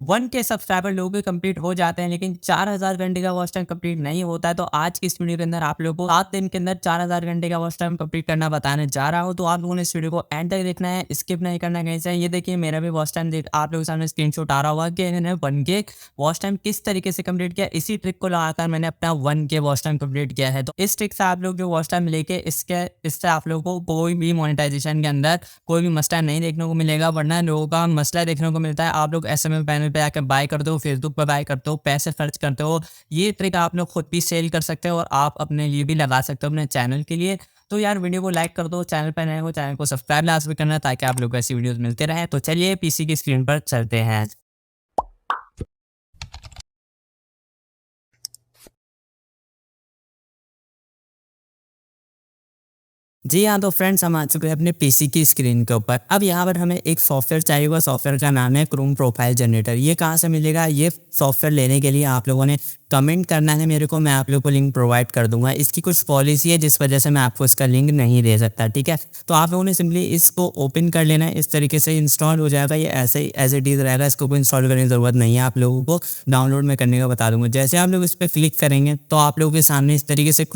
1 के सब्सक्राइबर लोगों के कंप्लीट हो जाते हैं, लेकिन 4000 घंटे का वॉच टाइम कंप्लीट नहीं होता है। तो आज की इस वीडियो के अंदर आप लोगों को 7 दिन के अंदर 4000 घंटे का वॉच टाइम कंप्लीट करना बताने जा रहा हूँ। तो आप लोगों ने इस वीडियो को एंड तक देखना है, स्किप नहीं करना कहीं से। ये देखिए मेरा भी वॉच टाइम देख आप लोगों के सामने स्क्रीनशॉट आ रहा होगा कि मैंने 1 के वॉच टाइम किस तरीके से कंप्लीट किया। इसी ट्रिक को लगाकर मैंने अपना 1 के वॉच टाइम कंप्लीट किया है। तो इस ट्रिक से आप लोग जो वॉच टाइम लेके इससे आप लोगों को कोई भी मोनेटाइजेशन के अंदर कोई भी मसला नहीं देखने को मिलेगा, वरना लोगों का मसला देखने को मिलता है। आप लोग एसएमएस पैनल पे आकर बाय करते हो, फेसबुक पे बाय करते हो, पैसे खर्च करते हो। ये ट्रिक आप लोग खुद भी सेल कर सकते हो और आप अपने लिए भी लगा सकते हो अपने चैनल के लिए। तो यार वीडियो को लाइक कर दो, चैनल पर नए हो चैनल को सब्सक्राइब लाजमी करना ताकि आप लोग को ऐसी वीडियोस मिलते रहे। तो चलिए पीसी की स्क्रीन पर चलते हैं। जी हाँ, तो फ्रेंड्स हम आ चुके हैं अपने पीसी की स्क्रीन के ऊपर। अब यहाँ पर हमें एक सॉफ्टवेयर चाहिए होगा, सॉफ्टवेयर का नाम है क्रोम प्रोफाइल जनरेटर। ये कहाँ से मिलेगा? ये सॉफ्टवेयर लेने के लिए आप लोगों ने कमेंट करना है मेरे को, मैं आप लोगों को लिंक प्रोवाइड कर दूंगा। इसकी कुछ पॉलिसी है जिस वजह से मैं आपको इसका लिंक नहीं दे सकता, ठीक है। तो आप लोगों ने सिंपली इसको ओपन कर लेना है, इस तरीके से इंस्टॉल हो जाएगा। ये ऐसे ही एज इट इज़ रहेगा, इसको कोई इंस्टॉल करने की ज़रूरत नहीं है। आप लोगों को डाउनलोड में करने का बता दूंगा। जैसे आप लोग इस पर क्लिक करेंगे तो आप लोगों के सामने इस तरीके से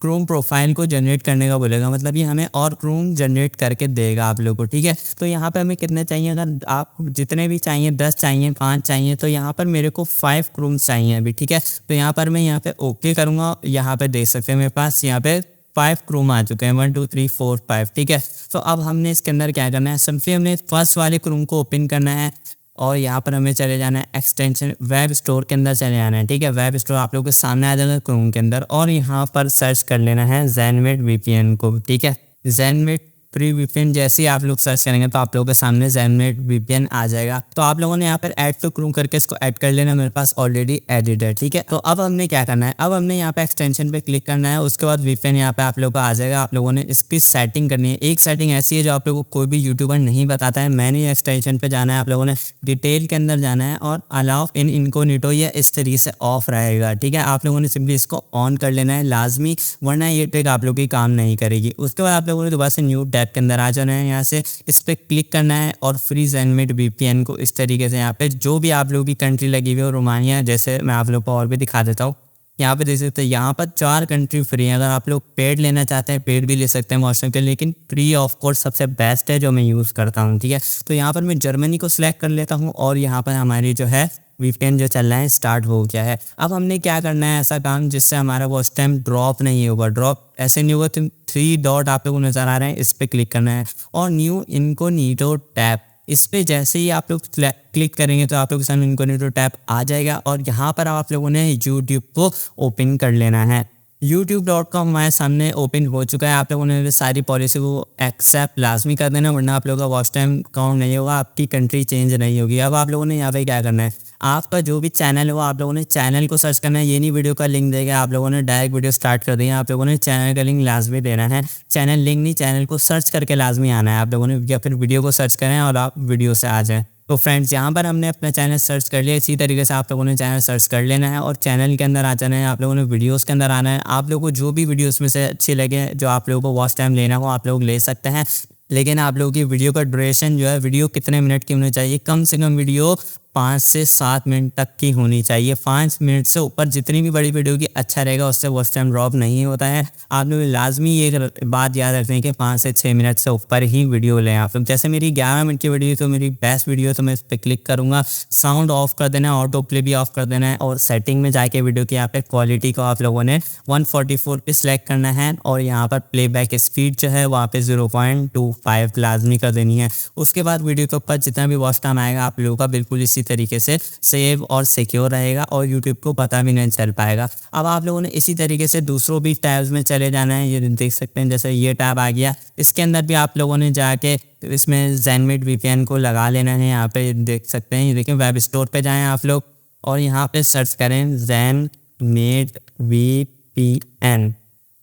क्रोम प्रोफाइल को जनरेट करने का बोलेगा, मतलब ये हमें और क्रोम जनरेट करके देगा आप लोगों को, ठीक है। तो यहाँ पे हमें कितने चाहिए? अगर आप जितने भी चाहिए, 10 चाहिए, 5 चाहिए, तो यहाँ पर मेरे को 5 क्रोम चाहिए अभी, ठीक है। तो यहाँ पर मैं यहाँ पे ओके करूँगा। यहाँ पे देख सकते हैं मेरे पास यहाँ पे 5 क्रोम आ चुके हैं, 1 2 3 4 5, ठीक है। तो अब हमने इसके अंदर क्या करना है? सिंपली हमने फर्स्ट वाले क्रोम को ओपन करना है और यहाँ पर हमें चले जाना है एक्सटेंशन वेब स्टोर के अंदर चले जाना है, ठीक है। वेब स्टोर आप लोगों के सामने आ जाएगा क्रोम के अंदर और यहाँ पर सर्च कर लेना है ज़ेनमेट वीपीएन को, ठीक है। ज़ेनमेट प्री वीपीएन जैसे ही आप लोग सर्च करेंगे तो आप लोगों के सामने ज़ेनमेट वीपीएन आ जाएगा। तो आप लोगों ने यहाँ पर ऐड टू क्रोम करके इसको ऐड कर लेना, मेरे पास ऑलरेडी एडिड है, ठीक है। तो अब हमने क्या करना है? अब हमने यहाँ पे एक्सटेंशन पे क्लिक करना है, उसके बाद वीपीएन यहाँ पे आप लोगों को आ जाएगा। आप लोगों ने इसकी सेटिंग करनी है। एक सेटिंग ऐसी है जो आप लोगों को कोई भी यूट्यूबर नहीं बताता है। मैंने एक्सटेंशन पे जाना है, आप लोगों ने डिटेल के अंदर जाना है और अलाउ इन इनकोग्निटो ये इस तरीके से ऑफ रहेगा, ठीक है। आप लोगों ने सिंपली इसको ऑन कर लेना है लाजमी, वरना ये ट्रिक आप लोगों की काम नहीं करेगी। उसके बाद आप लोगों ने दोबारा से न्यू टैब के अंदर आ जाना है, यहाँ से इस पर क्लिक करना है और फ्री ज़ेनमेट वीपीएन को इस तरीके से यहाँ पे जो भी आप लोगों की कंट्री लगी हुई है, रोमानिया जैसे मैं आप लोगों को और भी दिखा देता हूँ। यहाँ पे देख सकते हैं यहाँ पर 4 कंट्री फ्री है। अगर आप लोग पेड लेना चाहते हैं पेड भी ले सकते हैं व्हाट्सएप के, लेकिन फ्री ऑफ कोर्स सबसे बेस्ट है जो मैं यूज़ करता हूँ, ठीक है। तो यहाँ पर मैं जर्मनी को सिलेक्ट कर लेता हूँ और यहाँ पर हमारी जो है वीपीएन जो चल रहा है स्टार्ट हो गया है। अब हमने क्या करना है ऐसा काम जिससे हमारा वॉच टाइम ड्रॉप नहीं होगा। ड्रॉप ऐसे नहीं होगा, तो 3 डॉट आप लोगों को नज़र आ रहे हैं, इस पर क्लिक करना है और न्यू इनकोग्निटो टैब, इस पे जैसे ही आप लोग क्लिक करेंगे तो आप लोगों के सामने इनकोग्निटो टैब आ जाएगा और यहाँ पर आप लोगों ने यूट्यूब को ओपन कर लेना है। youtube.com हमारे सामने ओपन हो चुका है। आप लोगों ने सारी पॉलिसी को एक्सेप्ट लाजमी कर देना, वरना आप लोगों का वॉच टाइम काउंट नहीं होगा, आपकी कंट्री चेंज नहीं होगी। अब आप लोगों ने यहाँ पे क्या करना है? आपका जो भी चैनल हो आप लोगों ने चैनल को सर्च करना है। ये नहीं वीडियो का लिंक देगा, आप लोगों ने डायरेक्ट वीडियो स्टार्ट कर दी है। आप लोगों ने चैनल का लिंक लाजमी देना है। चैनल लिंक नहीं, चैनल को सर्च करके लाजमी आना है आप लोगों ने, या फिर वीडियो को सर्च करें और आप वीडियो से आ जाएँ। तो फ्रेंड्स यहाँ पर हमने अपना चैनल सर्च कर लिया। इसी तरीके से आप लोगों ने चैनल सर्च कर लेना है और चैनल के अंदर आ जाना है। आप लोगों ने वीडियोस के अंदर आना है। आप लोगों को जो भी वीडियोस में से अच्छी लगे, जो आप लोगों को वॉच टाइम लेना हो, आप लोग ले सकते हैं। लेकिन आप लोगों की वीडियो का ड्यूरेशन जो है, वीडियो कितने मिनट की होनी चाहिए? कम से कम वीडियो 5 से 7 मिनट तक की होनी चाहिए। 5 मिनट से ऊपर जितनी भी बड़ी वीडियो की अच्छा रहेगा, उससे वॉच टाइम ड्रॉप नहीं होता है। आप लोग लाजमी ये बात याद रखते हैं कि 5 से 6 मिनट से ऊपर ही वीडियो लें आप लोग। जैसे मेरी 11 मिनट की वीडियो तो मेरी बेस्ट वीडियो, तो मैं इस पर क्लिक करूँगा, साउंड ऑफ कर देना है, ऑटो प्ले भी ऑफ कर देना है और सेटिंग में जाके वीडियो की यहाँ पे क्वालिटी को आप लोगों ने 144 पे सिलेक्ट करना है और यहाँ पर प्लेबैक स्पीड जो है वहाँ पे 0.25 लाजमी कर देनी है। उसके बाद वीडियो के ऊपर जितना भी वॉच टाइम आएगा आप लोगों का बिल्कुल इसी तरीके से सेव और सिक्योर रहेगा और यूट्यूब को पता भी नहीं चल पाएगा। अब आप लोगों ने इसी तरीके से दूसरों भी टैब्स में चले जाना है। ये देख सकते हैं जैसे ये टैब आ गया, इसके अंदर भी आप लोगों ने जाके इसमें ज़ेनमेट वीपीएन को लगा लेना है। यहाँ पे देख सकते हैं, ये देखें वेब स्टोर पे जाएं आप लोग और यहाँ पे सर्च करें ज़ेनमेट वीपीएन।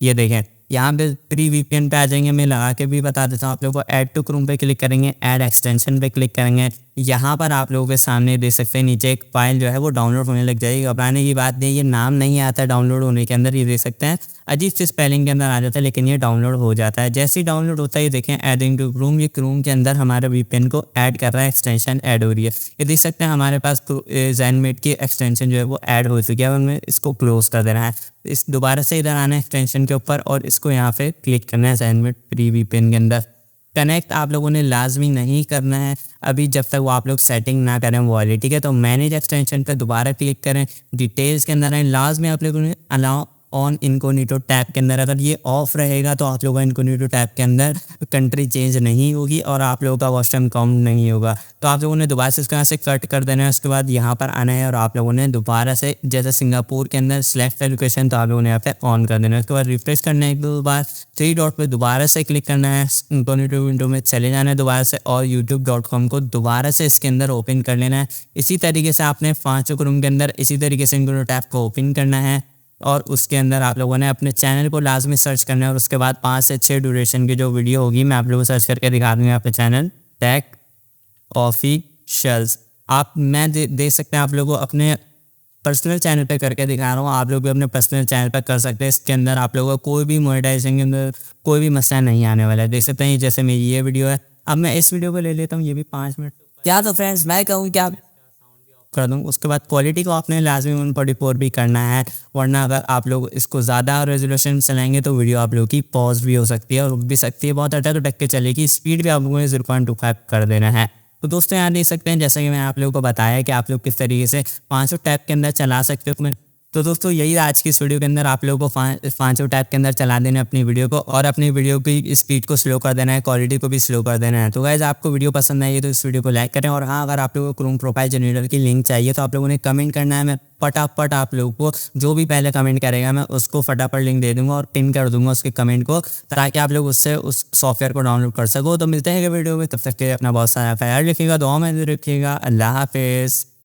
ये देखें यहाँ पे प्री वीपीएन पे आ जाएंगे। मैं लगा के भी बता देता हूँ आप लोगों को। ऐड टू क्रोम पे क्लिक करेंगे, ऐड एक्सटेंशन पे क्लिक करेंगे। यहाँ पर आप लोगों के सामने देख सकते हैं नीचे एक फाइल जो है वो डाउनलोड होने लग जाएगी। घबराने की बात नहीं, ये नाम नहीं आता डाउनलोड होने के अंदर, ये देख सकते हैं अजीब सी स्पेलिंग के अंदर आ जाता है, लेकिन ये डाउनलोड हो जाता है। जैसे ही डाउनलोड होता है ये देखें एडिंग टू क्रोम, ये क्रोम के अंदर हमारे वीपीएन को ऐड कर रहा है, एक्सटेंशन ऐड हो रही है। ये देख सकते हैं हमारे पास ज़ेनमेट की एक्सटेंशन जो है वो ऐड हो चुकी है। अब हमें इसको क्लोज कर देना है। इस दोबारा से इधर आना है एक्सटेंशन के ऊपर और इसको यहाँ पे क्लिक करना है ज़ेनमेट प्री वीपीएन के अंदर। कनेक्ट आप लोगों ने लाजमी नहीं करना है अभी, जब तक वो आप लोग सेटिंग ना करें वो वाली, ठीक है। तो मैनेज एक्सटेंशन पे दोबारा क्लिक करें, डिटेल्स के अंदर आए, लाजमी आप लोगों ने अलाउ ऑन इनकोग्निटो टैब के अंदर, अगर ये ऑफ रहेगा तो आप लोगों का इनकोग्निटो टैब के अंदर कंट्री चेंज नहीं होगी और आप लोगों का वॉच टाइम कम नहीं होगा। तो आप लोगों ने दोबारा से इसको यहाँ से कट कर देना है। उसके बाद यहाँ पर आना है और आप लोगों ने दोबारा से जैसे सिंगापुर के अंदर सेलेक्ट लोकेशन, तो आप लोगों ने यहाँ पे ऑन कर देना है। उसके बाद रिफ्रेश करना है एक दो बार, 3 डॉट पे दोबारा से क्लिक करना है, इनकोग्निटो विंडो में चले जाना है दोबारा से और youtube.com को दोबारा से इसके अंदर ओपन कर लेना है। इसी तरीके से आपने 5 क्रोम के अंदर इसी तरीके से इनकोग्निटो टैब को ओपन करना है और उसके अंदर आप लोगों ने अपने चैनल को लाजमी सर्च करना है और उसके बाद 5 से 6 ड्यूरेशन की जो वीडियो होगी मैं आप लोगों को सर्च करके दिखा दूँगा अपने चैनल टेक ऑफिशियल्स। आप मैं दे सकते हैं आप लोगों को अपने पर्सनल चैनल पे करके दिखा रहा हूँ, आप लोग भी अपने पर्सनल चैनल पे कर सकते हैं। इसके अंदर आप लोगों को कोई भी मोनेटाइजेशन के अंदर कोई भी मसला नहीं आने वाला है। देख सकते हैं जैसे मेरी ये वीडियो है, अब मैं इस वीडियो को ले लेता हूँ, ये भी 5 मिनट क्या। तो फ्रेंड्स मैं कहूँ कि आप कर दूँ। उसके बाद क्वालिटी को आपने लाजमी 144 भी करना है, वरना अगर आप लोग इसको ज़्यादा रेजोल्यूशन चलाएंगे तो वीडियो आप लोगों की पॉज भी हो सकती है और रुक भी सकती है, बहुत अटक के चलेगी। स्पीड भी आप लोगों ने 0.25 कर देना है। तो दोस्तों यहाँ देख सकते हैं जैसा कि मैं आप लोगों को बताया कि आप लोग किस तरीके से 500 टैब के अंदर चला सकते हो। तो दोस्तों यही आज की इस वीडियो के अंदर आप लोगों को 500 टैब के अंदर चला देना है अपनी वीडियो को और अपनी वीडियो की स्पीड को स्लो कर देना है, क्वालिटी को भी स्लो कर देना है। तो गाइस आपको वीडियो पसंद आई है तो इस वीडियो को लाइक करें और हाँ, अगर आप लोगों को क्रोम प्रोफाइल जनरेटर की लिंक चाहिए तो आप लोगों ने कमेंट करना है। मैं फटाफट आप लोगों को जो भी पहले कमेंट करेगा मैं उसको फटाफट लिंक दे दूंगा और पिन कर दूंगा उसके कमेंट को, ताकि आप लोग उससे उस सॉफ्टवेयर को डाउनलोड कर सको। तो मिलते हैं वीडियो में, तब तक के लिए अपना बहुत सारा ख्याल रखिएगा, दुआ में रखिएगा। अल्लाह हाफिज़।